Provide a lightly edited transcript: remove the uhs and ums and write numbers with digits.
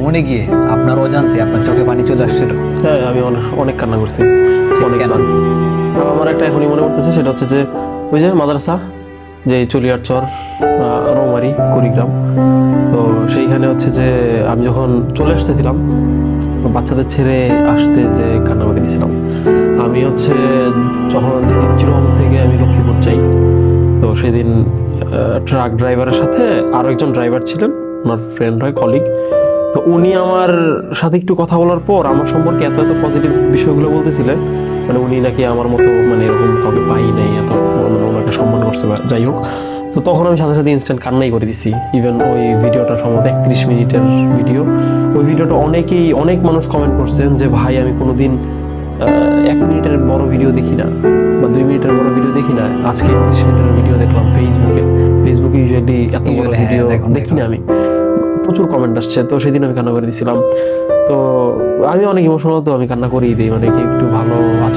ভ্রমণে গিয়ে আপনার অজান্তে আপনার চোখে পানি চলে আসছিল? হ্যাঁ, আমি অনেক কান্না করছি, অনেক কেন? আমার একটা এখনই মনে পড়তেছে, সেটা হচ্ছে যে ওই যে মাদ্রাসা, যে চলিয়ারচর, রৌমারি, কুড়িগ্রাম। তো সেইখানে হচ্ছে যে আমি যখন চলে আসতেছিলাম, বাচ্চাদের ছেড়ে আসতে যে কান্না করে দিয়েছিলাম। আমি হচ্ছে যখন যেদিন চিরং থেকে আমি লক্ষ্মীপুর যাই, তো সেদিন ট্রাক ড্রাইভারের সাথে আরো একজন ড্রাইভার ছিলেন, আমার ফ্রেন্ড হয়, কলিগ। তো উনি আমার সাথে একটু কথা বলার পর আমার সম্পর্কে এত এত পজিটিভ বিষয়গুলো বলতেছিলেন, মানে উনি নাকি আমার মতো মানে এরকম কাউকে পাই নাই, এত মানে ওনাকে সম্মান করছে বা যাই হোক। তো তখন আমি সাথে সাথে ইনস্ট্যান্ট কান্নাই করে দিছি। ইভেন ওই ভিডিওটা সম্ভবত 31 মিনিটের ভিডিও। ওই ভিডিওটা অনেক মানুষ কমেন্ট করছেন যে ভাই আমি কোনোদিন 1 মিনিটের বড় ভিডিও দেখি না বা 2 মিনিটের বড় ভিডিও দেখি না, আজকে 31 মিনিটের ভিডিও দেখলাম ফেসবুকে ইউজুয়ালি এত বড় হ্যাঁ, ভিডিও দেখুন, দেখি না আমি। প্রচুর কমেন্ট আসছে, তো সেদিন আমি কান্না করে দিছিলাম। তো আমি অনেক ইমোশনাল, তো আমি কান্না করেই দিই, মানে কেউ একটু ভালো আচরণ